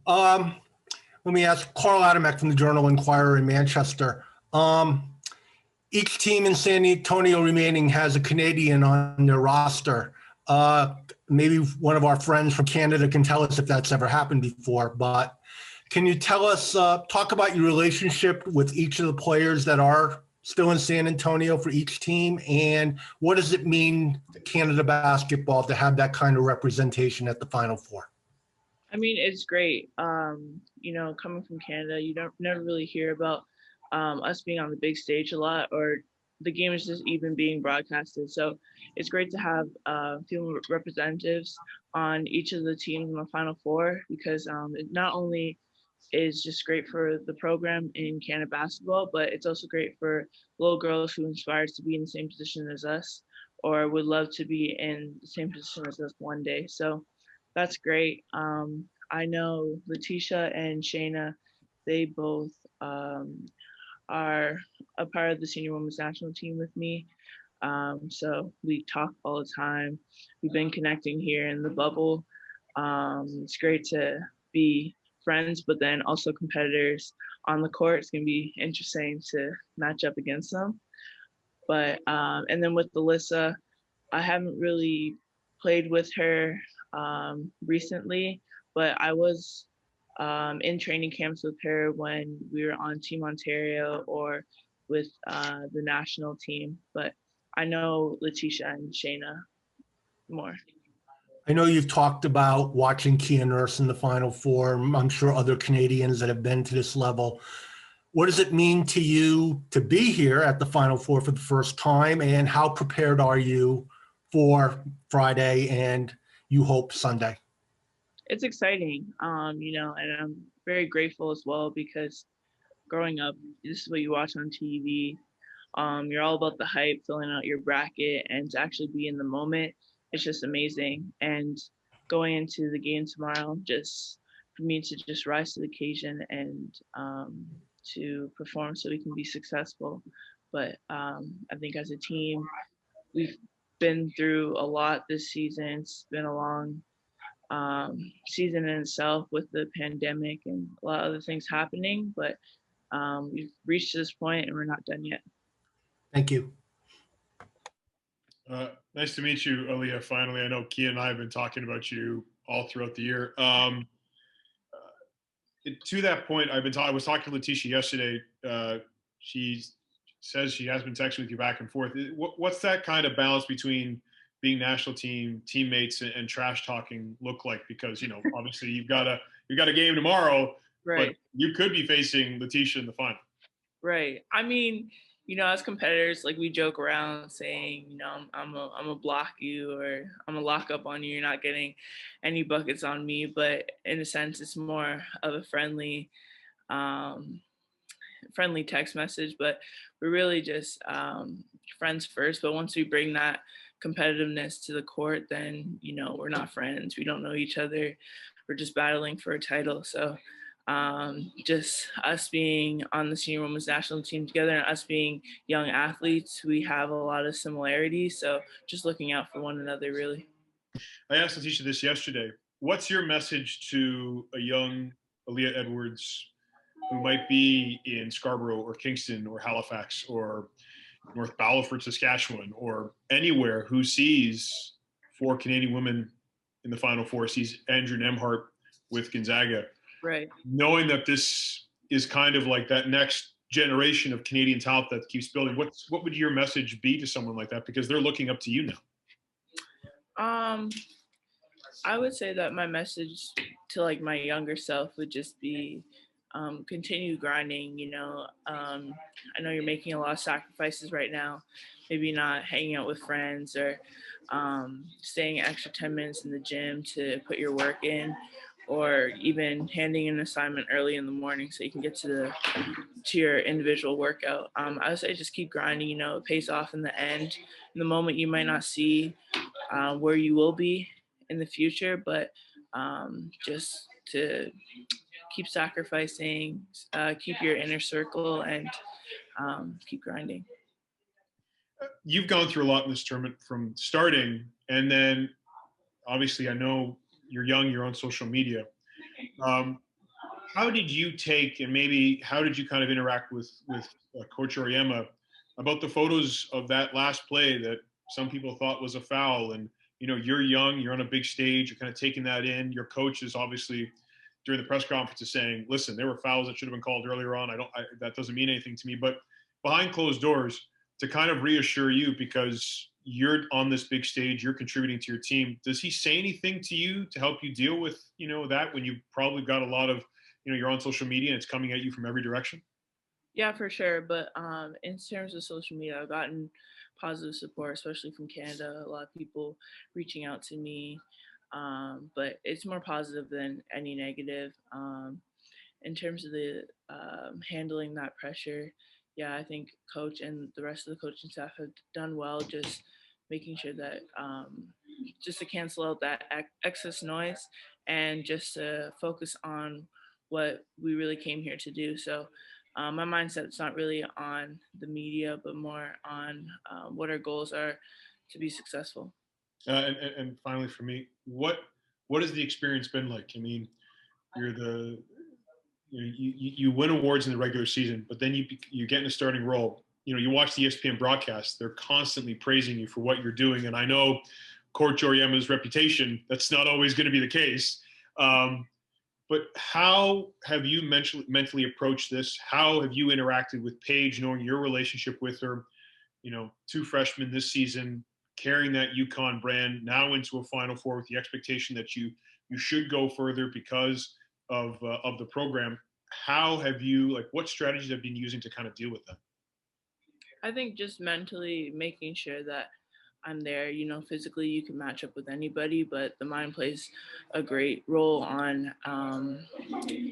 Um, Let me ask Carl Adamek from the Journal Inquirer in Manchester. Each team in San Antonio remaining has a Canadian on their roster. Maybe one of our friends from Canada can tell us if that's ever happened before, but can you tell us, talk about your relationship with each of the players that are still in San Antonio for each team, and what does it mean to Canada basketball to have that kind of representation at the Final Four? I mean, it's great. Coming from Canada, you don't never really hear about us being on the big stage a lot, or the game is just even being broadcasted. So it's great to have female representatives on each of the teams in the Final Four, because it not only is just great for the program in Canada basketball, but it's also great for little girls who inspires to be in the same position as us, or would love to be in the same position as us one day. So that's great. I know Letitia and Shayna, they both are a part of the senior women's national team with me. So we talk all the time. We've been connecting here in the bubble. It's great to be friends, but then also competitors on the court. It's going to be interesting to match up against them. But and then with Alyssa, I haven't really played with her recently, but I was in training camps with her when we were on Team Ontario or with the national team. But I know Letitia and Shayna more. I know you've talked about watching Kia Nurse in the Final Four. I'm sure other Canadians that have been to this level. What does it mean to you to be here at the Final Four for the first time, and how prepared are you for Friday and you hope Sunday? It's exciting, and I'm very grateful as well, because growing up, this is what you watch on TV. You're all about the hype, filling out your bracket, and to actually be in the moment, it's just amazing. And going into the game tomorrow, just for me to just rise to the occasion and to perform so we can be successful. But I think as a team, we've been through a lot this season. It's been a long season in itself with the pandemic and a lot of other things happening, but we've reached this point and we're not done yet. Thank you. Nice to meet you, Aaliyah. Finally, I know Kia and I have been talking about you all throughout the year. To that point, I was talking to Letitia yesterday. She says she has been texting with you back and forth. What's that kind of balance between being national team teammates and trash talking look like? Because obviously you've got a game tomorrow, right? But you could be facing Letitia in the final. Right. I mean, as competitors, like, we joke around saying, I'm gonna block you, or I'm gonna lock up on you. You're not getting any buckets on me. But in a sense, it's more of a friendly text message. But we're really just friends first. But once we bring that competitiveness to the court, then we're not friends. We don't know each other. We're just battling for a title. So just us being on the senior women's national team together and us being young athletes, we have a lot of similarities. So just looking out for one another, really. I asked Letitia this yesterday. What's your message to a young Aaliyah Edwards who might be in Scarborough or Kingston or Halifax or North Battleford, Saskatchewan, or anywhere, who sees 4 Canadian women in the Final Four, sees Andrew Nemhart with Gonzaga, right? Knowing that this is kind of like that next generation of Canadian talent that keeps building. What would your message be to someone like that? Because they're looking up to you now. I would say that my message to, like, my younger self would just be continue grinding. I know you're making a lot of sacrifices right now, maybe not hanging out with friends or staying extra 10 minutes in the gym to put your work in, or even handing an assignment early in the morning so you can get to your individual workout. I would say just keep grinding. It pays off in the end. In the moment, you might not see where you will be in the future, but just to keep sacrificing, keep your inner circle, and keep grinding. You've gone through a lot in this tournament, from starting, and then obviously I know you're young, you're on social media. how did you take, and maybe how did you kind of interact with Coach Oriema about the photos of that last play that some people thought was a foul? And you're young, you're on a big stage, you're kind of taking that in. Your coach is obviously during the press conference is saying, "Listen, there were fouls that should have been called earlier on. That doesn't mean anything to me." But behind closed doors, to kind of reassure you, because you're on this big stage, you're contributing to your team. Does he say anything to you to help you deal with that when you probably got a lot of you're on social media and it's coming at you from every direction? Yeah, for sure. But in terms of social media, I've gotten positive support, especially from Canada. A lot of people reaching out to me, but it's more positive than any negative. In terms of the handling that pressure, yeah, I think coach and the rest of the coaching staff have done well, just making sure that just to cancel out that excess noise and just to focus on what we really came here to do. So my mindset's not really on the media, but more on what our goals are to be successful. And finally, for me, what has the experience been like? I mean, you're the you win awards in the regular season, but then you get in a starting role. You watch the ESPN broadcast; they're constantly praising you for what you're doing. And I know Coach Oriema's reputation, that's not always going to be the case. But how have you mentally approached this? How have you interacted with Paige, knowing your relationship with her? 2 freshmen this season, carrying that UConn brand now into a Final Four with the expectation that you should go further because of the program. How have you, what strategies have you been using to kind of deal with that? I think just mentally making sure that I'm there. Physically you can match up with anybody, but the mind plays a great role on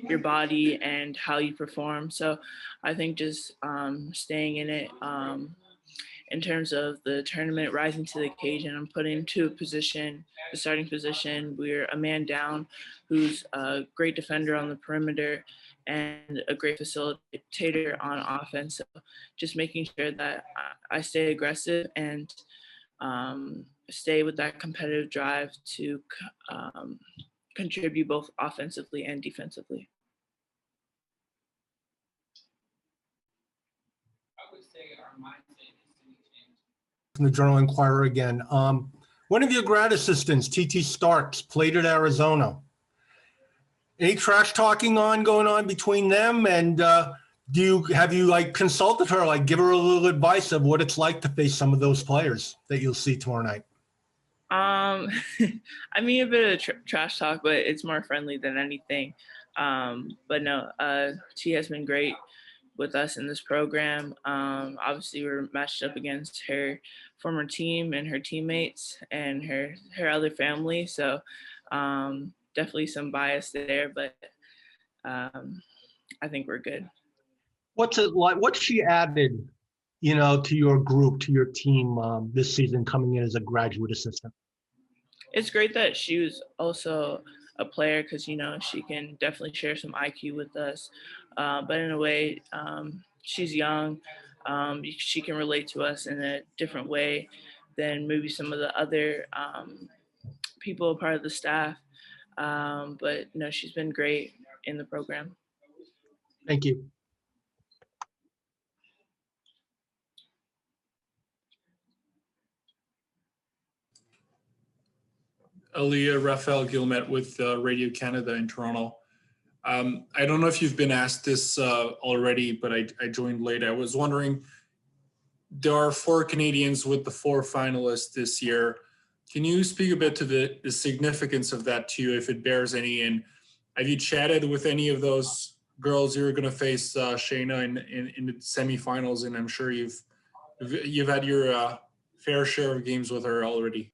your body and how you perform. So I think just staying in it. In terms of the tournament, rising to the occasion, I'm put into the starting position. We're a man down who's a great defender on the perimeter and a great facilitator on offense. So just making sure that I stay aggressive and stay with that competitive drive to contribute both offensively and defensively. From the Journal Inquirer again. One of your grad assistants, TT Starks, played at Arizona. Any trash talking going on between them? And have you consulted her, give her a little advice of what it's like to face some of those players that you'll see tomorrow night? I mean, a bit of trash talk, but it's more friendly than anything. But no, she has been great with us in this program. Obviously, we're matched up against her former team and her teammates and her other family. So definitely some bias there, but I think we're good. What's it like? What's she added, to your group, to your team this season coming in as a graduate assistant? It's great that she was also a player because, she can definitely share some IQ with us. But in a way, she's young. She can relate to us in a different way than maybe some of the other people part of the staff. But no, she's been great in the program. Thank you. Aaliyah, Raphael Gilmet with Radio Canada in Toronto. I don't know if you've been asked this already, but I joined late. I was wondering, there are 4 Canadians with the 4 finalists this year. Can you speak a bit to the significance of that to you, if it bears any? And have you chatted with any of those girls you're going to face, Shayna, in the semifinals? And I'm sure you've had your fair share of games with her already.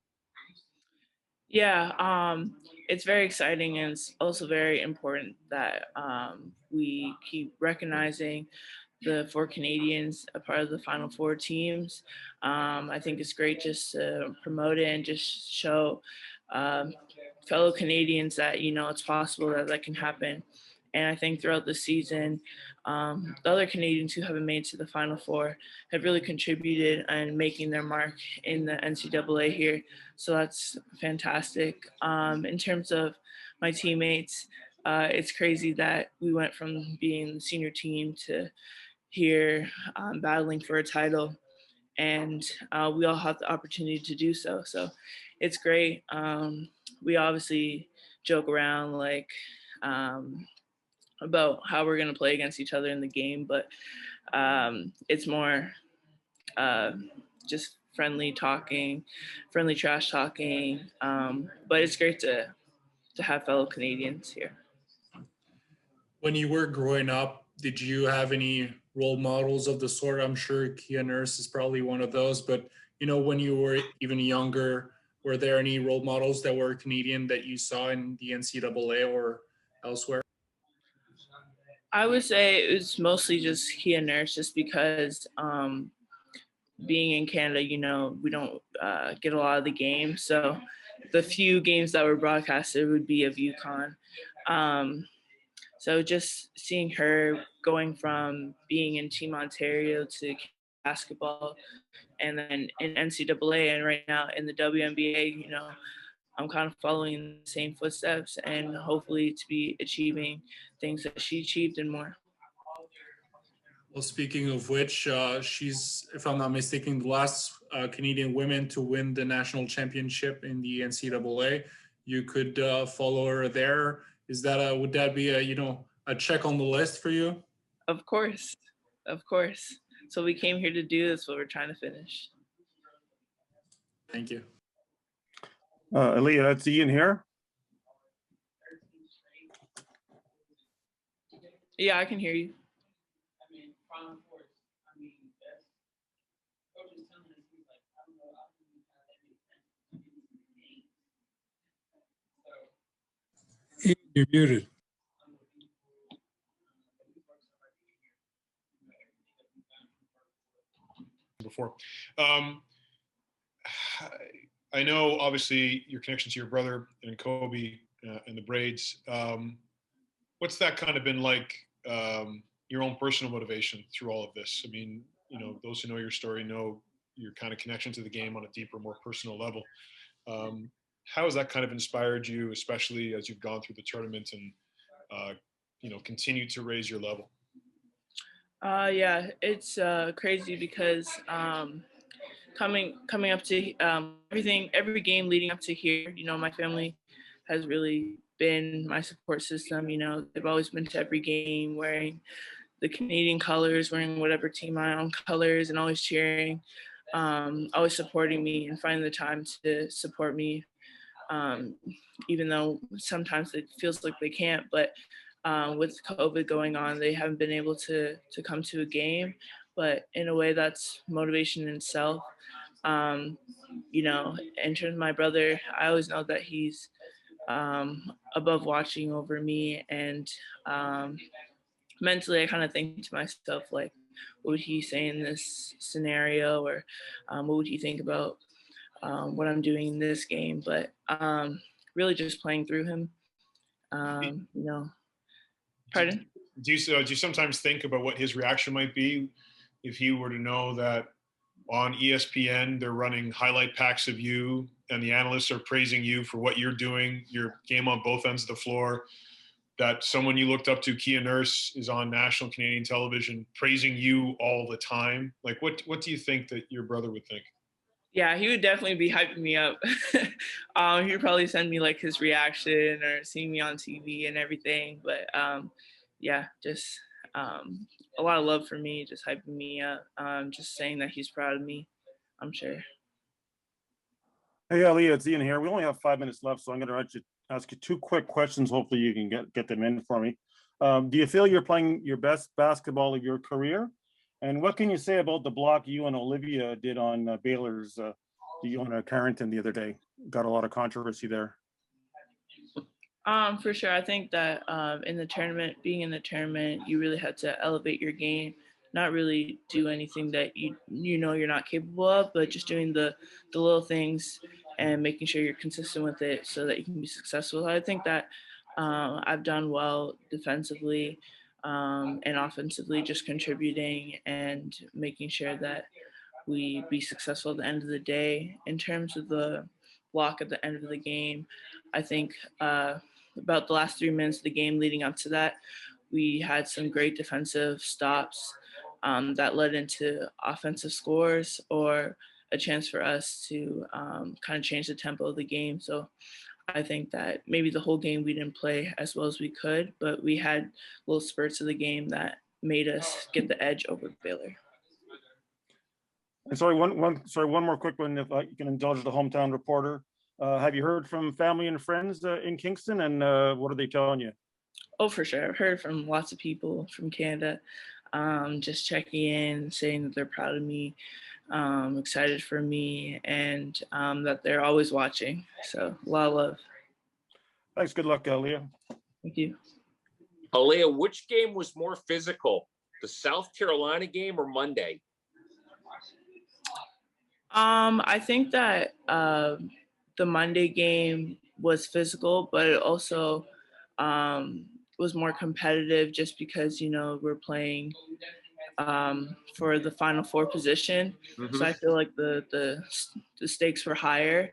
Yeah, it's very exciting, and it's also very important that we keep recognizing the 4 Canadians, a part of the Final Four teams. I think it's great just to promote it and just show fellow Canadians that, it's possible that can happen. And I think throughout the season, the other Canadians who haven't made to the Final Four have really contributed and making their mark in the NCAA here. So that's fantastic. In terms of my teammates, it's crazy that we went from being the senior team to here battling for a title, and we all have the opportunity to do so. So it's great. We obviously joke around like about how we're going to play against each other in the game, but it's more just friendly talking, friendly trash talking. But it's great to have fellow Canadians here. When you were growing up, did you have any role models of the sort? I'm sure Kia Nurse is probably one of those, but when you were even younger, were there any role models that were Canadian that you saw in the NCAA or elsewhere? I would say it was mostly just Kia Nurse, just because being in Canada, we don't get a lot of the games. So the few games that were broadcasted would be of UConn. So just seeing her going from being in Team Ontario to basketball, and then in NCAA, and right now in the WNBA, I'm kind of following the same footsteps, and hopefully to be achieving things that she achieved and more. Well, speaking of which, she's, if I'm not mistaken, the last Canadian woman to win the national championship in the NCAA. You could follow her there. Is that would that be a check on the list for you? Of course. So we came here to do this, what we're trying to finish. Thank you. Aaliyah, it's Ian here. Yeah, I can hear you. You're muted. Before. I know, obviously, your connection to your brother and Kobe and the Braids. What's that kind of been like, your own personal motivation through all of this? I mean, those who know your story know your kind of connection to the game on a deeper, more personal level. How has that kind of inspired you, especially as you've gone through the tournament and, continue to raise your level? Yeah, it's crazy because coming up to every game leading up to here, my family has really been my support system. They've always been to every game wearing the Canadian colors, wearing whatever team I'm on colors, and always cheering, always supporting me and finding the time to support me, even though sometimes it feels like they can't. But with COVID going on, they haven't been able to come to a game, but in a way that's motivation in itself. In terms of my brother, I always know that he's above watching over me, and mentally I kind of think to myself, like, what would he say in this scenario, or what would he think about what I'm doing in this game? But really just playing through him. Pardon? Do you sometimes think about what his reaction might be if he were to know that on ESPN they're running highlight packs of you and the analysts are praising you for what you're doing, your game on both ends of the floor, that someone you looked up to, Kia Nurse, is on national Canadian television praising you all the time? Like, what do you think that your brother would think? Yeah, he would definitely be hyping me up. He would probably send me like his reaction or seeing me on TV and everything. But yeah, just a lot of love for me, just hyping me up, just saying that he's proud of me, I'm sure. Hey, Aaliyah, it's Ian here. We only have 5 minutes left, so I'm going to ask you 2 quick questions. Hopefully you can get them in for me. Do you feel you're playing your best basketball of your career? And what can you say about the block you and Olivia did on Baylor's Deona Carrington the other day? Got a lot of controversy there. For sure. I think that being in the tournament, you really had to elevate your game, not really do anything that you're not capable of, but just doing the little things and making sure you're consistent with it so that you can be successful. I think that I've done well defensively and offensively, just contributing and making sure that we be successful at the end of the day. In terms of the block at the end of the game, I think about the last 3 minutes of the game leading up to that, we had some great defensive stops that led into offensive scores or a chance for us to kind of change the tempo of the game. So I think that maybe the whole game we didn't play as well as we could, but we had little spurts of the game that made us get the edge over Baylor. And sorry, one more quick one, if you can indulge the hometown reporter. Have you heard from family and friends in Kingston, and what are they telling you? Oh, for sure. I've heard from lots of people from Canada, just checking in, saying that they're proud of me, excited for me, and that they're always watching. So a lot of love. Thanks. Good luck, Aaliyah. Thank you. Aaliyah, which game was more physical, the South Carolina game or Monday? I think that the Monday game was physical, but it also was more competitive just because, you know, we're playing for the Final Four position. Mm-hmm. So I feel like the stakes were higher,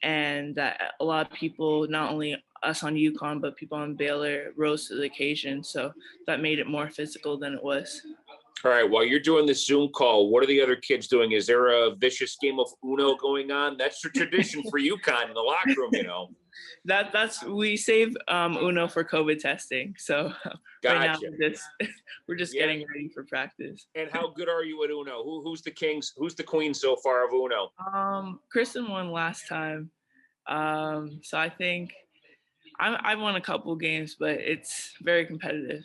and that a lot of people, not only us on UConn, but people on Baylor rose to the occasion. So that made it more physical than it was. All right, while you're doing this Zoom call, what are the other kids doing? Is there a vicious game of Uno going on? That's the tradition for UConn in the locker room, you know. That's we save Uno for COVID testing. So right now we're just getting ready for practice. And how good are you at Uno? Who's the kings? Who's the queen so far of Uno? Kristen won last time. So I think I won a couple games, but it's very competitive.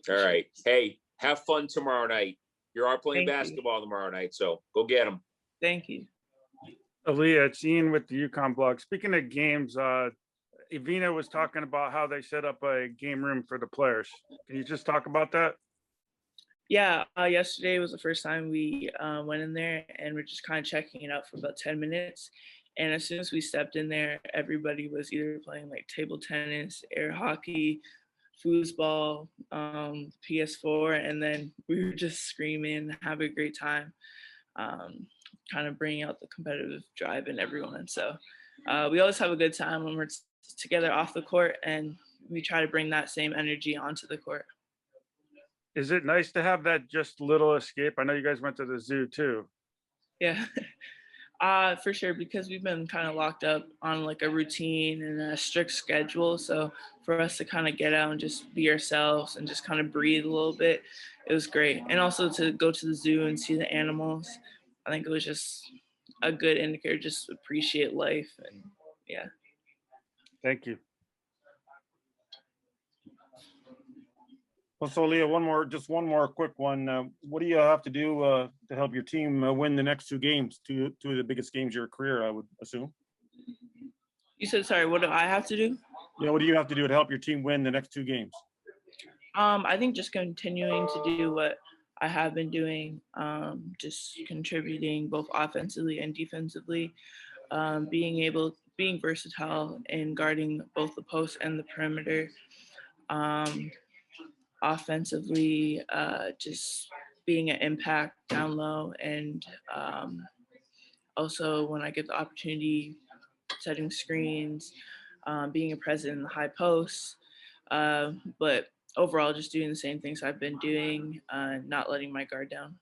All right. Hey, have fun tomorrow night. You're all playing Thank basketball tomorrow night, so go get them. Thank you. Aaliyah, it's Ian with the UConn blog. Speaking of games, Evina was talking about how they set up a game room for the players. Can you just talk about that? Yeah, yesterday was the first time we went in there, and we're just kind of checking it out for about 10 minutes. And as soon as we stepped in there, everybody was either playing like table tennis, air hockey, foosball, PS4, and then we were just screaming, have a great time, kind of bringing out the competitive drive in everyone. So we always have a good time when we're together off the court, and we try to bring that same energy onto the court. Is it nice to have that just little escape? I know you guys went to the zoo too. Yeah, for sure, because we've been kind of locked up on like a routine and a strict schedule. So for us to kind of get out and just be ourselves and just kind of breathe a little bit, it was great. And also to go to the zoo and see the animals, I think it was just a good indicator, just appreciate life. And yeah. Thank you. Well, so Leah, one more quick one. What do you have to do to help your team win the next two games, two of the biggest games of your career, I would assume? You said, sorry, what do I have to do? Yeah, what do you have to do to help your team win the next two games? I think just continuing to do what I have been doing, just contributing both offensively and defensively, being versatile in guarding both the post and the perimeter. Offensively, just being an impact down low, and also when I get the opportunity, setting screens, being a presence in the high posts, but overall just doing the same things I've been doing, not letting my guard down.